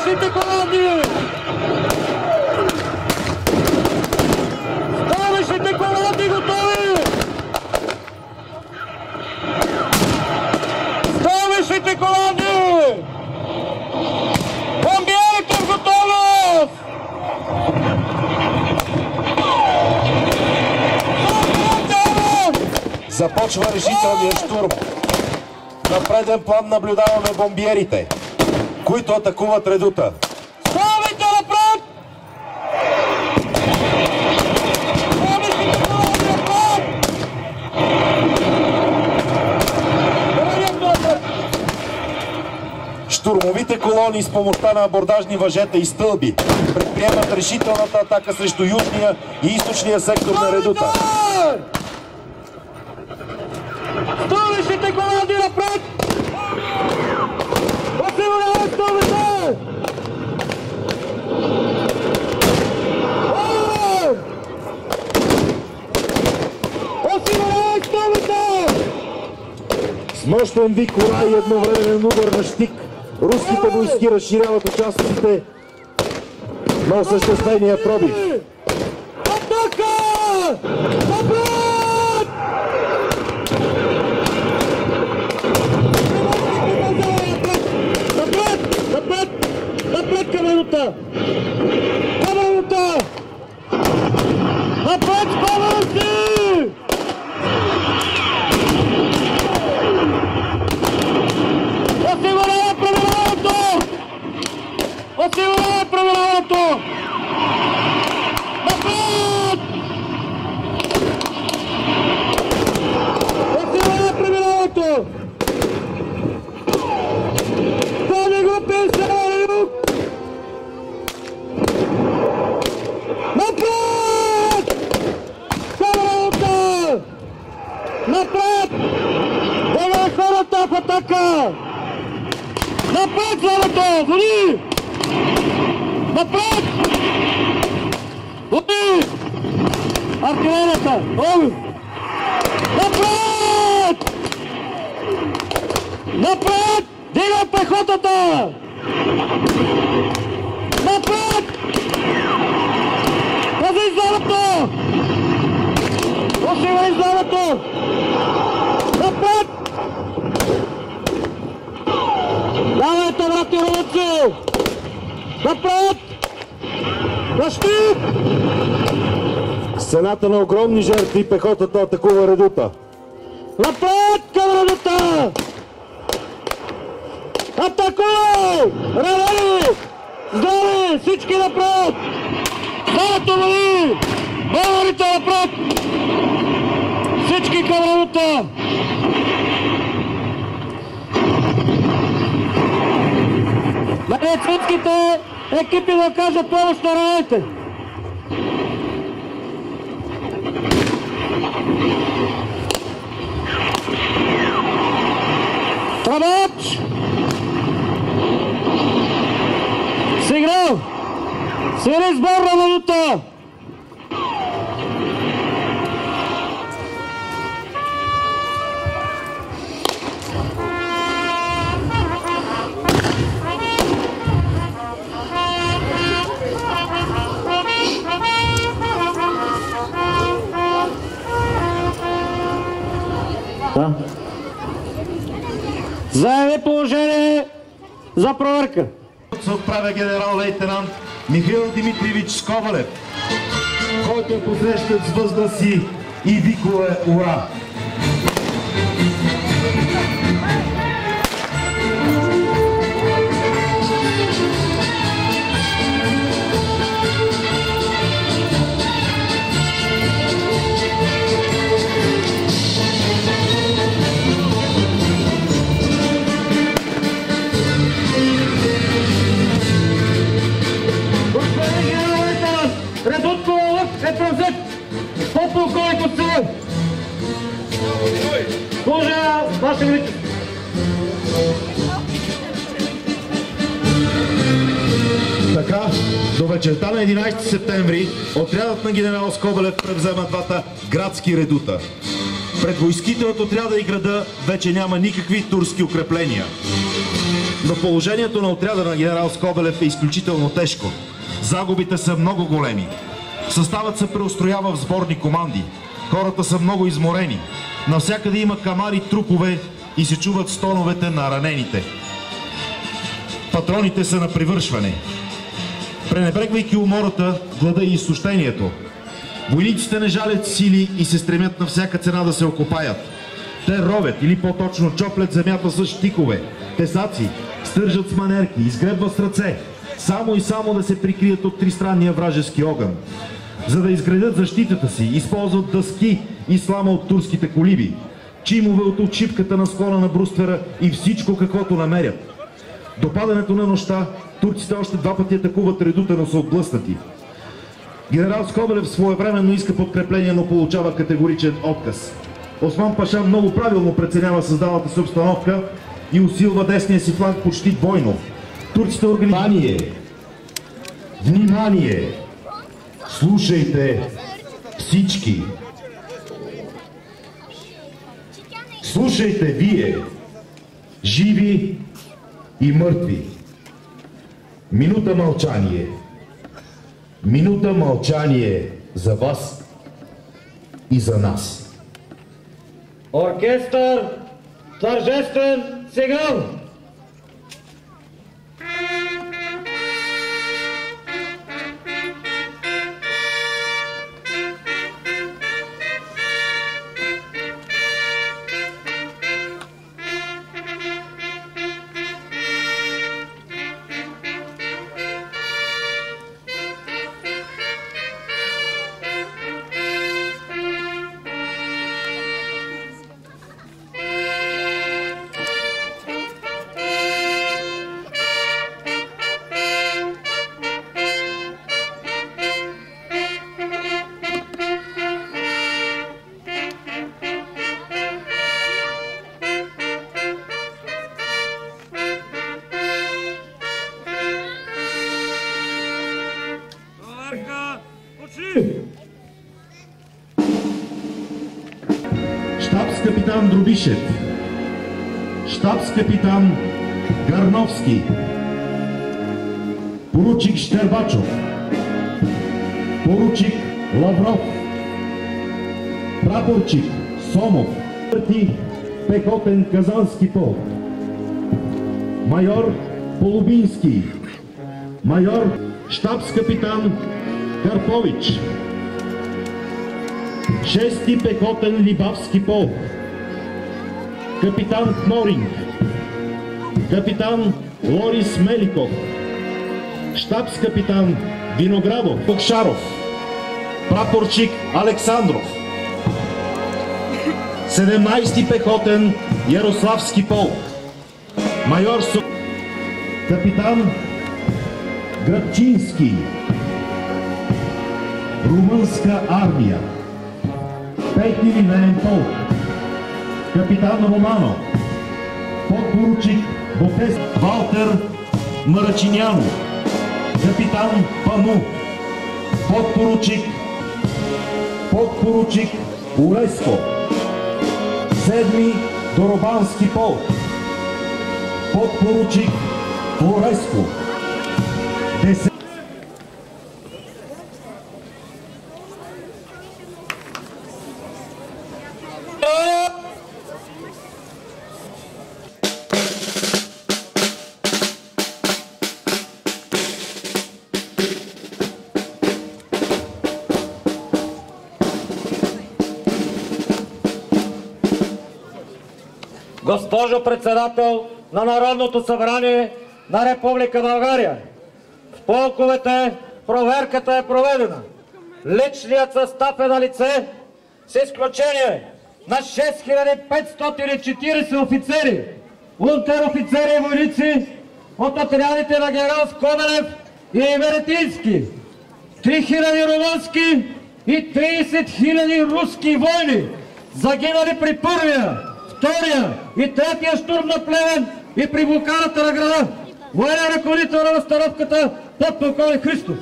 Ставащите колони! Ставащите колони готови! Ставащите колони! Бомбиерите в готовност! Започва решителния штурм. На преден план наблюдаваме бомбиерите, които атакуват редута. Ставайте напред! Ставащите колони напред! Штурмовите колони с помощта на абордажни въжета и стълби предприемат решителната атака срещу южния и източния сектор на редута. Ставащите колони напред! Осигурявай стълбите! Осигурявай стълбите! С мощен вик, ура и едновременен удар на щик, руските войски разширяват участъците на осъществения пробив. Атака! Напред! Напред! Напред! Напред към редута! Към редута! Напред с помощи! Осигурява преминаването! Осигурява преминаването! Напред! Осигурява преминаването! Пълни групи и север и юг! Напред! Камерата! Напред! Давай хората в атака! Напред, славата! Води! Напред! Води! Артилерията! Ови! Напред! Напред! Дигай пехотата! Напред! Пази здравето! Осигури здравето! Напред! Давайте, брати руци! Напред! Защит! С цената на огромни жертви пехотата атакува редута. Напред към редута! Атакувай! Ранени! Здрави! Всички напред! Здравето вали! Българите напред! Всички към редута! Медицинските екипи да кажат помощ на ранените! Трабач! Сигнал! Свири сбор на редута! Заеме положение за проверка. Се отправя генерал-лейтенант Михаил Димитриевич Скобелев, който е посрещан с възгласи и викове ура! Редут Кололък е превзет! Подполковник от село! Служа, Ваше Величество! Така, до вечерта на 11 септември отрядът на генерал Скобелев превзема двата градски редута. Пред войските от отряда и града вече няма никакви турски укрепления. Но положението на отряда на генерал Скобелев е изключително тежко. Загубите са много големи. Съставът се преустроява в сборни команди. Хората са много изморени. Навсякъде има камари, трупове и се чуват стоновете на ранените. Патроните са на привършване. Пренебрегвайки умората, глада и изтощението, войниците не жалят сили и се стремят на всяка цена да се окопаят. Те ровят, или по-точно чоплят земята с щикове, тесаци, стържат с манерки, изгребват с ръце, само и само да се прикрият от тристранния вражески огън. За да изградят защитата си, използват дъски и слама от турските колиби, чимове от отшивката на склона на бруствера и всичко каквото намерят. До падането на нощта турците още два пъти атакуват редута, но са отблъснати. Генерал Скобелев своевременно иска подкрепление, но получава категоричен отказ. Осман Паша много правилно преценява създалата се обстановка и усилва десния си фланг почти двойно. Турците организират... Внимание! Слушайте всички! Слушайте вие, живи и мъртви! Минута мълчание! Минута мълчание за вас и за нас! Оркестър, тържествен сигнал! Штабс-капитан Друбишев, штабс-капитан Гарновски, поручик Щербачов, поручик Лавров, прапорчик Сомов, пехотен Казански полк, майор Полубински, майор штабс-капитан Карпович, 6-ти пехотен Либавски полк, капитан Кноринг, капитан Лорис Меликов, штабс-капитан Виноградов, Покшаров, прапорчик Александров, 17-ти пехотен Ярославски полк, майор капитан Грабчински, Румънска армия, 5-ти линеен полк, капитан Романо, подпоручик Ботес, Валтер Марачиняно, капитан Пану, подпоручик Уреско, 7-ми Доробански полк, подпоручик Уреско, 10... Госпожо председател на Народното събрание на Република България, в полковете проверката е проведена. Личният състав е на лице, с изключение на 6540 офицери, унтер-офицери и войници от отрядите на генерал Скобелев и Веретински, 3000 румънски и 30 000 руски войни, загинали при първия, втория и третия штурм на Плевен и при блокадата на града. Военен ръководител на възстановката подполковник Христов.